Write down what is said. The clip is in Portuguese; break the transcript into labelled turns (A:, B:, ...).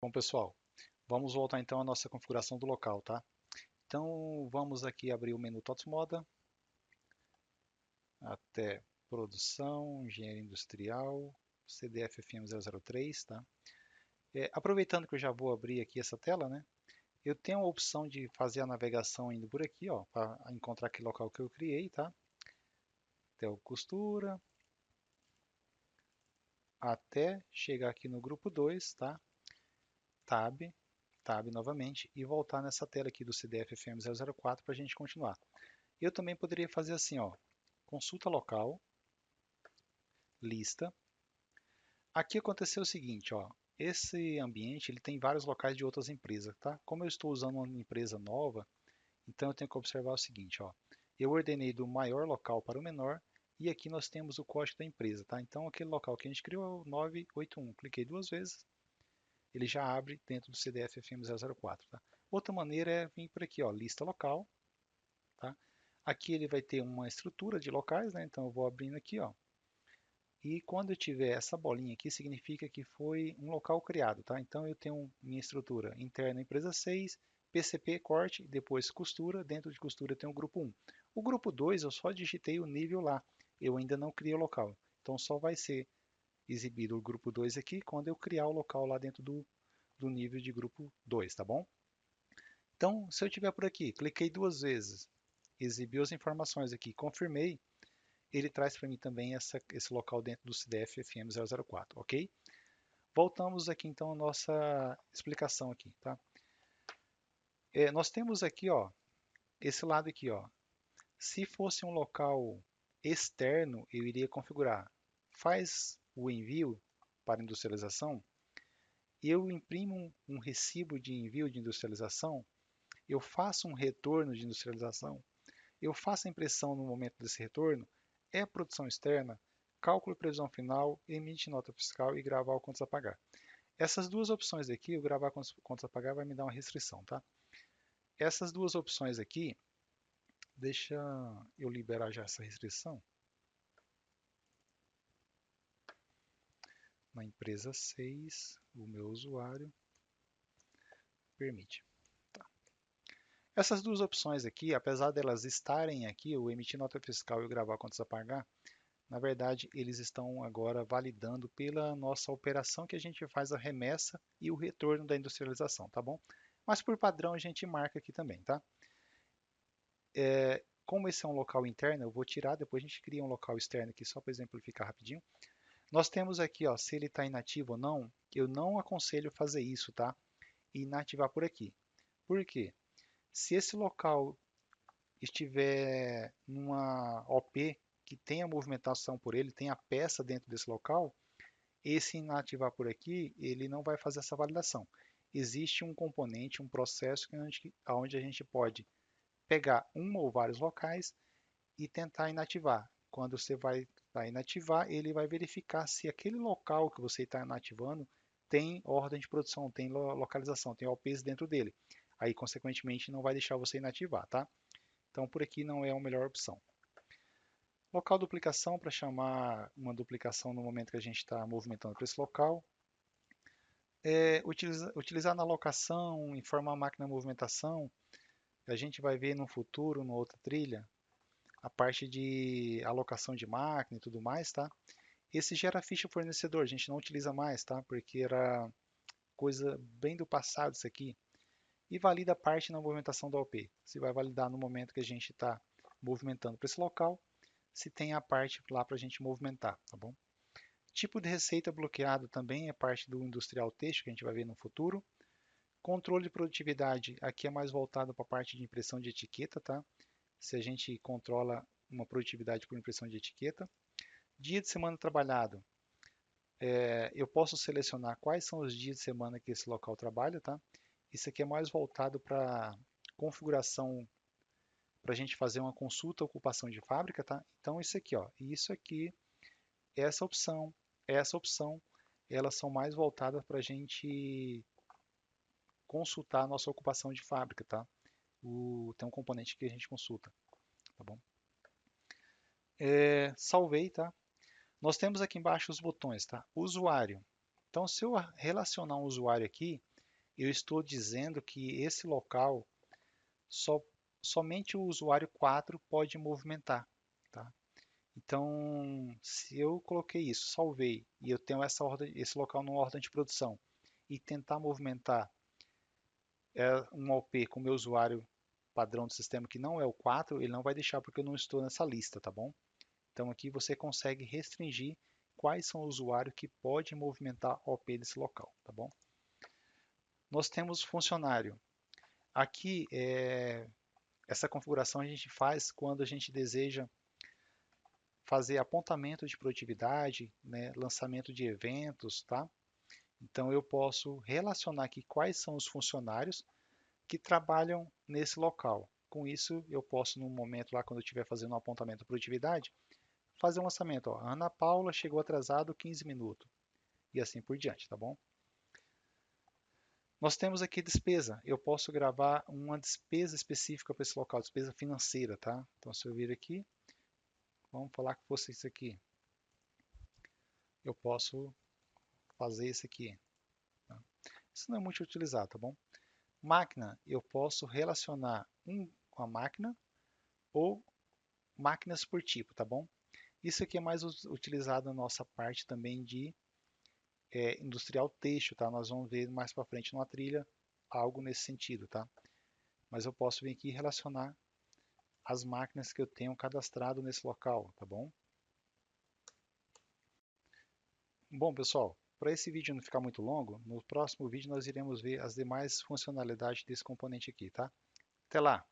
A: Bom, pessoal, vamos voltar então à nossa configuração do local, tá? Então, vamos aqui abrir o menu TOTS Moda, até produção, engenharia industrial, CDF-FM 003, tá? Aproveitando que eu já vou abrir aqui essa tela, né? Eu tenho a opção de fazer a navegação indo por aqui, ó, para encontrar aquele local que eu criei, tá? Até o costura, até chegar aqui no grupo 2, tá? Tab, Tab novamente e voltar nessa tela aqui do CDF-FM 004 para a gente continuar. Eu também poderia fazer assim, ó, consulta local, lista. Aqui aconteceu o seguinte, ó, esse ambiente ele tem vários locais de outras empresas, tá? Como eu estou usando uma empresa nova, então eu tenho que observar o seguinte, ó, eu ordenei do maior local para o menor e aqui nós temos o código da empresa, tá? Então aquele local que a gente criou é o 981. Cliquei duas vezes, ele já abre dentro do CDF FM 004, tá? Outra maneira é vir por aqui, ó, lista local, tá? Aqui ele vai ter uma estrutura de locais, né? Então eu vou abrindo aqui, ó. E quando eu tiver essa bolinha aqui, significa que foi um local criado, tá? Então eu tenho minha estrutura interna empresa 6, PCP corte, depois costura, dentro de costura eu tenho o grupo 1. O grupo 2 eu só digitei o nível lá, eu ainda não criei o local. Então só vai ser exibido o grupo 2 aqui quando eu criar o local lá dentro do nível de grupo 2, tá bom? Então, se eu tiver por aqui, cliquei duas vezes, exibiu as informações aqui, confirmei, ele traz para mim também esse local dentro do CDF FM 004, ok? Voltamos aqui então à nossa explicação aqui, tá? Nós temos aqui, ó, esse lado aqui, ó. Se fosse um local externo, eu iria configurar. Faz o envio para industrialização, eu imprimo um recibo de envio de industrialização, eu faço um retorno de industrialização, eu faço a impressão no momento desse retorno, é produção externa, cálculo e previsão final, emite nota fiscal e gravar contas a pagar. Essas duas opções aqui, o gravar contas a pagar vai me dar uma restrição, tá? Essas duas opções aqui, deixa eu liberar já essa restrição. Na empresa 6, o meu usuário permite. Tá. Essas duas opções aqui, apesar delas estarem aqui, o emitir nota fiscal e o gravar contas a pagar, na verdade, eles estão agora validando pela nossa operação que a gente faz a remessa e o retorno da industrialização, tá bom? Mas por padrão a gente marca aqui também, tá? Como esse é um local interno, eu vou tirar, depois a gente cria um local externo aqui só para exemplificar rapidinho. Nós temos aqui, ó, se ele está inativo ou não, eu não aconselho fazer isso, tá? E inativar por aqui. Por quê? Se esse local estiver numa OP que tenha movimentação por ele, tenha peça dentro desse local, esse inativar por aqui, ele não vai fazer essa validação. Existe um componente, um processo onde a gente pode pegar um ou vários locais e tentar inativar. Quando você vai inativar, ele vai verificar se aquele local que você está inativando tem ordem de produção, tem localização, tem OPs dentro dele. Aí, consequentemente, não vai deixar você inativar, tá? Então, por aqui não é a melhor opção. Local duplicação para chamar uma duplicação no momento que a gente está movimentando para esse local. Utilizar na locação, informar a máquina de movimentação. A gente vai ver no futuro, numa outra trilha, a parte de alocação de máquina e tudo mais, tá? Esse gera ficha fornecedor, a gente não utiliza mais, tá? Porque era coisa bem do passado isso aqui. E valida a parte na movimentação da OP. Se vai validar no momento que a gente está movimentando para esse local, se tem a parte lá para a gente movimentar, tá bom? Tipo de receita bloqueado também é parte do industrial têxtil que a gente vai ver no futuro. Controle de produtividade, aqui é mais voltado para a parte de impressão de etiqueta, tá? Se a gente controla uma produtividade por impressão de etiqueta. Dia de semana trabalhado, eu posso selecionar quais são os dias de semana que esse local trabalha, tá? Isso aqui é mais voltado para configuração, para a gente fazer uma consulta ocupação de fábrica, tá? Então isso aqui, ó, isso aqui, essa opção, essa opção, elas são mais voltadas para a gente consultar a nossa ocupação de fábrica, tá? Tem um componente que a gente consulta, tá bom? Salvei, tá? Nós temos aqui embaixo os botões, tá? Usuário. Então, se eu relacionar um usuário aqui, eu estou dizendo que esse local só, somente o usuário 4 pode movimentar, tá? Então, se eu coloquei isso, salvei, e eu tenho essa ordem, esse local numa ordem de produção, e tentar movimentar um OP com o meu usuário padrão do sistema que não é o 4, ele não vai deixar porque eu não estou nessa lista, tá bom? Então aqui você consegue restringir quais são os usuários que podem movimentar o OP desse local, tá bom? Nós temos funcionário. Aqui, essa configuração a gente faz quando a gente deseja fazer apontamento de produtividade, né, lançamento de eventos, tá? Então eu posso relacionar aqui quais são os funcionários que trabalham nesse local. Com isso, eu posso, no momento lá, quando eu estiver fazendo um apontamento de produtividade, fazer um lançamento. Ó, Ana Paula chegou atrasado 15 minutos. E assim por diante, tá bom? Nós temos aqui despesa. Eu posso gravar uma despesa específica para esse local, despesa financeira, tá? Então, se eu vir aqui, vamos falar que fosse isso aqui. Eu posso fazer isso aqui. Tá? Isso não é muito utilizado, tá bom? Máquina, eu posso relacionar com a máquina ou máquinas por tipo, tá bom? Isso aqui é mais utilizado na nossa parte também de industrial têxtil, tá? Nós vamos ver mais para frente numa trilha algo nesse sentido, tá? Mas eu posso vir aqui e relacionar as máquinas que eu tenho cadastrado nesse local, tá bom? Bom, pessoal, para esse vídeo não ficar muito longo, no próximo vídeo nós iremos ver as demais funcionalidades desse componente aqui, tá? Até lá!